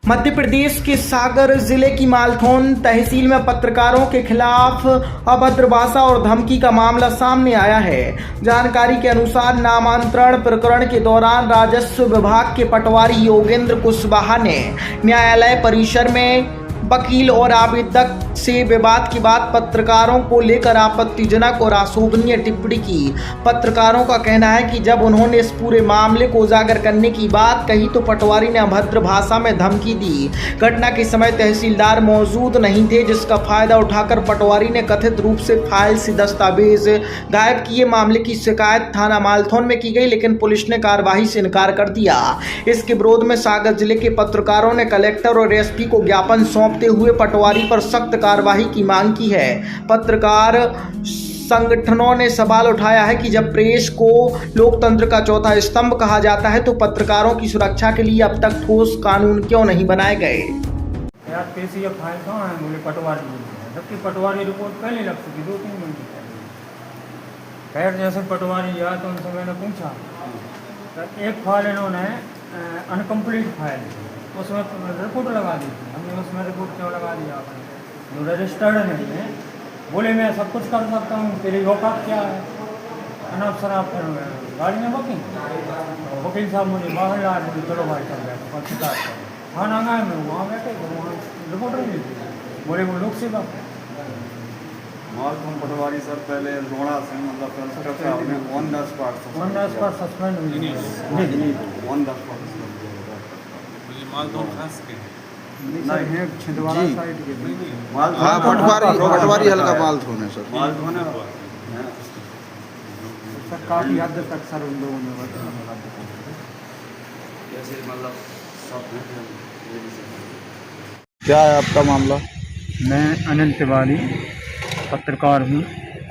मध्य प्रदेश के सागर जिले की मालथौन तहसील में पत्रकारों के खिलाफ अभद्र भाषा और धमकी का मामला सामने आया है। जानकारी के अनुसार नामांतरण प्रकरण के दौरान राजस्व विभाग के पटवारी योगेंद्र कुशवाहा ने न्यायालय परिसर में वकील और आवेदक से विवाद के बाद पत्रकारों को लेकर आपत्तिजनक और अशोभनीय टिप्पणी की। पत्रकारों का कहना है कि जब उन्होंने इस पूरे मामले को उजागर करने की बात कही तो पटवारी ने अभद्र भाषा में धमकी दी। घटना के समय तहसीलदार मौजूद नहीं थे, जिसका फायदा उठाकर पटवारी ने कथित रूप से फाइल से दस्तावेज गायब किए। मामले की शिकायत थाना मालथौन में की गई, लेकिन पुलिस ने कार्रवाई से इनकार कर दिया। इसके विरोध में सागर जिले के पत्रकारों ने कलेक्टर और एसपी को ज्ञापन सौंपते हुए पटवारी पर सख्त कार्रवाई की मांग की है। पत्रकार संगठनों ने सवाल उठाया है कि जब प्रेस को लोकतंत्र का चौथा स्तंभ कहा जाता है तो पत्रकारों की सुरक्षा के लिए अब तक ठोस कानून क्यों नहीं बनाए गए। यार पेशी फाइल कहाँ है, बोले पटवारी, जबकि पटवारी रिपोर्ट पहले लग चुकी 2-3 महीने पहले। खैर जैसे पटवारी आया तो उनसे मैंने पूछा तो एक फाइल इन्होंने अनकम्प्लीट फाइल उसमें रिपोर्ट लगा दी थी। हमने उसमें रिपोर्ट क्यों लगा दिया आपने, जो रजिस्टर्ड नहीं है। बोले मैं सब कुछ कर सकता हूँ, तेरी औकात क्या है। अनाप शराब गाड़ी में वकील साहब मुझे बाहर ला रहे थे, चलो भाई चल गए शिकायत करो। थाना गए मैं वहाँ बैठे तो वहाँ रिपोर्ट नहीं थी। बोले वो लोक सेवा मालथौन पटवारी सर पहले रोड़ा से मतलब ऑन द स्पॉट सस्पेंड हुई ऑन द स्पॉट मालथौन खास के नहीं है छिंदवाड़ा साइड के हाँ पटवारी हल्का मालथौन है सर। मालथौन सर काफ़ी हद तक सर उन लोगों ने जैसे मतलब क्या है आपका मामला? मैं अनिल तिवारी पत्रकार हूँ,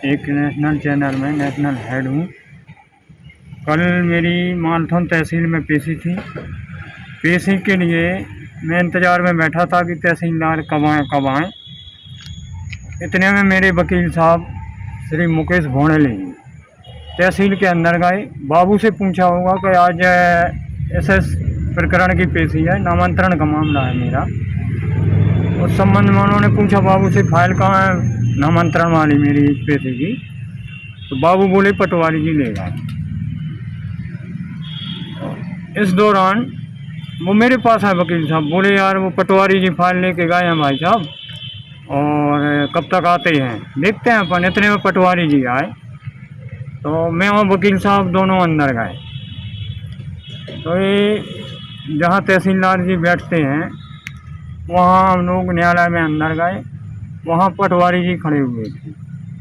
एक नेशनल चैनल में नेशनल हेड हूँ। कल मेरी मालथौन तहसील में पेशी थी। पेशी के लिए मैं इंतज़ार में बैठा था कि तहसीलदार कब आएँ। इतने में मेरे वकील साहब श्री मुकेश भोंडले तहसील के अंदर गए। बाबू से पूछा होगा कि आज SS प्रकरण की पेशी है, नामांतरण का मामला है मेरा। उस संबंध में उन्होंने पूछा बाबू से फाइल कहाँ है नामांतरण वाली मेरी पेशी की, तो बाबू बोले पटवारी जी ले गए। इस दौरान वो मेरे पास है वकील साहब, बोले यार वो पटवारी जी फाइल लेके गए हैं भाई साहब, और कब तक आते हैं देखते हैं अपन। इतने में पटवारी जी आए तो मैं और वकील साहब दोनों अंदर गए। तो ये जहाँ तहसीलदार जी बैठते हैं वहाँ हम लोग न्यायालय में अंदर गए। वहाँ पटवारी जी खड़े हुए थे।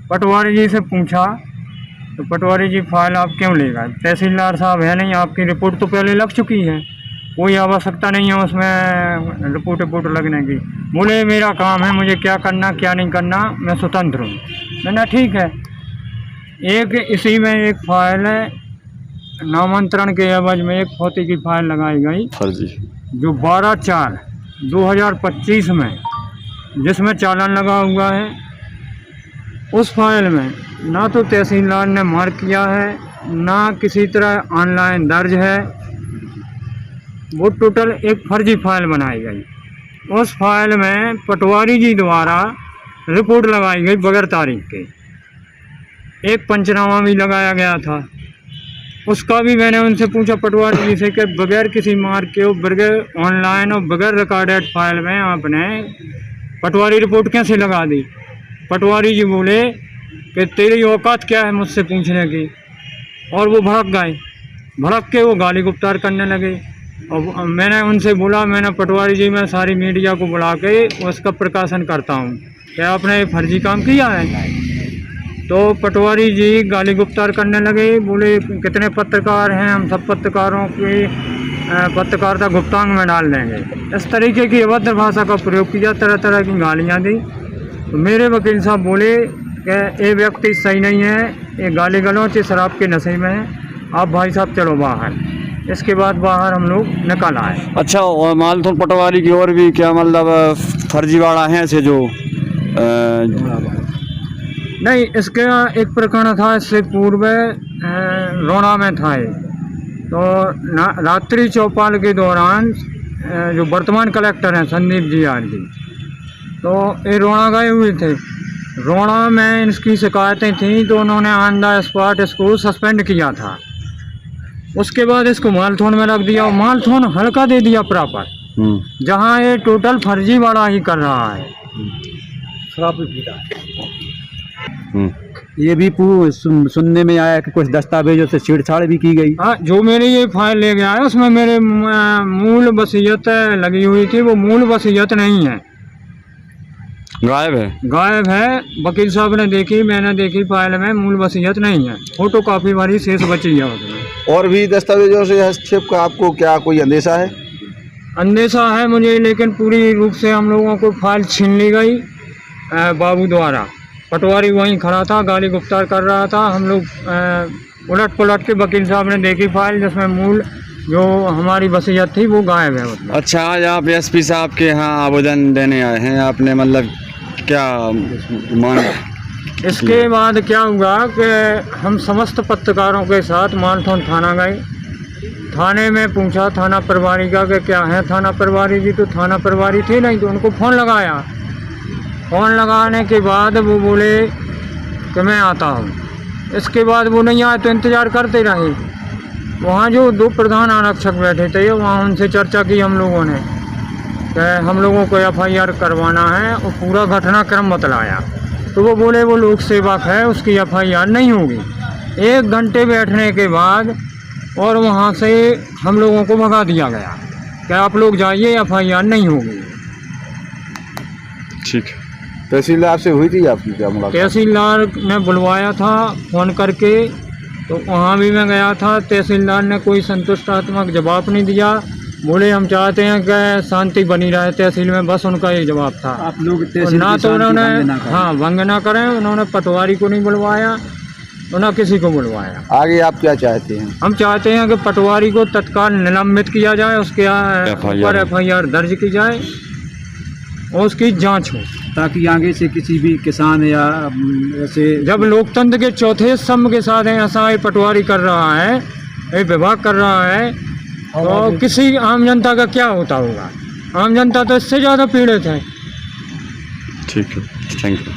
पटवारी जी से पूछा तो पटवारी जी फाइल आप क्यों ले गए? तहसीलदार साहब है नहीं, आपकी रिपोर्ट तो पहले लग चुकी है, कोई आवश्यकता नहीं है उसमें रिपोर्ट लगने की। बोले मेरा काम है, मुझे क्या करना क्या नहीं करना मैं स्वतंत्र हूँ। मैंने ठीक है। एक इसी में एक फाइल है नामांतरण के एवज में एक फौती की फाइल लगाई गई फर्जी, जो 12/4/2025 में जिसमें चालान लगा हुआ है। उस फाइल में ना तो तहसीलदार ने मार्क किया है, ना किसी तरह ऑनलाइन दर्ज है। वो टोटल एक फर्जी फाइल बनाई गई। उस फाइल में पटवारी जी द्वारा रिपोर्ट लगाई गई बगैर तारीख के। एक पंचनामा भी लगाया गया था, उसका भी मैंने उनसे पूछा पटवारी जी से कि बगैर किसी मार्क के, बगैर ऑनलाइन और बगैर रिकॉर्डेड फाइल में आपने पटवारी रिपोर्ट कैसे लगा दी। पटवारी जी बोले कि तेरी औकात क्या है मुझसे पूछने की, और वो भड़क के वो गाली गुप्तार करने लगे। और मैंने उनसे बोला, मैंने पटवारी जी मैं सारी मीडिया को बुला के उसका प्रकाशन करता हूँ, क्या आपने फर्जी काम किया है? तो पटवारी जी गाली गुप्तार करने लगे। बोले कितने पत्रकार हैं, हम सब पत्रकारों की पत्रकारिता गुप्तांग में डाल देंगे। इस तरीके की अभद्र भाषा का प्रयोग किया, तरह तरह की गालियाँ दी। तो मेरे वकील साहब बोले कि ये व्यक्ति सही नहीं है, ये गाली गलौच शराब के नशे में है, आप भाई साहब चलो बाहर। इसके बाद बाहर हम लोग निकल आए। अच्छा, और मालथौन पटवारी की और भी क्या मतलब फर्जीवाड़ा हैं ऐसे जो नहीं, इसका एक प्रकरण था इससे पूर्व रोड़ा में था। तो रात्रि चौपाल के दौरान जो वर्तमान कलेक्टर हैं संदीप जी आर जी, तो ये रोड़ा गए हुए थे। रोड़ा में इनकी शिकायतें थी तो उन्होंने ऑन द स्पॉट इसको सस्पेंड किया था। उसके बाद इसको मालथोन में रख दिया और मालथोन हल्का दे दिया प्रॉपर, जहाँ ये टोटल फर्जीवाड़ा ही कर रहा है। ये भी सुनने में आया कि कुछ दस्तावेजों से छेड़छाड़ भी की गई। हाँ, जो मेरी ये फाइल ले गया है उसमें मेरे मूल वसीयत लगी हुई थी, वो मूल वसीयत नहीं है, गायब है। गायब है। वकील साहब ने देखी, मैंने देखी, फाइल में मूल वसीयत नहीं है, फोटो कॉपी वाली शेष बची है उसमें। और भी दस्तावेजों से हस्तक्षेप का आपको क्या कोई अंदेशा है? अंदेशा है मुझे, लेकिन पूरी रूप से हम लोगों को फाइल छीन ली गई बाबू द्वारा। पटवारी वहीं खड़ा था, गाली गुफ्तार कर रहा था। हम लोग उलट पुलट के वकील साहब ने देखी फाइल, जिसमें मूल जो हमारी वसीयत थी वो गायब है उसमें। अच्छा, आज आप एसपी साहब के यहाँ आवेदन देने आए हैं, आपने मतलब क्या मांग? इसके बाद क्या हुआ कि हम समस्त पत्रकारों के साथ मालथोन थाना गए। थाने में पूछा थाना प्रभारी का कि क्या है थाना प्रभारी जी, तो थाना प्रभारी थे नहीं, तो उनको फ़ोन लगाया। फ़ोन लगाने के बाद वो बोले कि मैं आता हूँ। इसके बाद वो नहीं आए तो इंतज़ार करते रहे। वहाँ जो 2 प्रधान आरक्षक बैठे थे, वहाँ उनसे चर्चा की हम लोगों ने कि हम लोगों को FIR करवाना है और पूरा घटनाक्रम बतलाया। तो वो बोले वो लोक सेवक है, उसकी FIR नहीं होगी। 1 घंटे बैठने के बाद और वहाँ से हम लोगों को भगा दिया गया कि आप लोग जाइए, FIR नहीं होगी। ठीक है। तहसीलदार से हुई थी आपकी क्या मुलाकात? तहसीलदार ने बुलवाया था फ़ोन करके, तो वहाँ भी मैं गया था। तहसीलदार ने कोई संतुष्टात्मक जवाब नहीं दिया। बोले हम चाहते हैं कि शांति बनी रहे तहसील में, बस उनका ये जवाब था। आप लोग ना तो उन्होंने भंग ना करें, उन्होंने पटवारी को नहीं बुलवाया और ना किसी को बुलवाया। आगे आप क्या चाहते हैं? हम चाहते हैं कि पटवारी को तत्काल निलंबित किया जाए, उसके ऊपर FIR दर्ज की जाए और उसकी जांच हो, ताकि आगे से किसी भी किसान या ऐसे जब लोकतंत्र के चौथे स्तंभ के साथ ऐसा ये पटवारी कर रहा है, ये विभाग कर रहा है, तो किसी आम जनता का क्या होता होगा? आम जनता तो इससे ज़्यादा पीड़ित है। ठीक है, थैंक यू।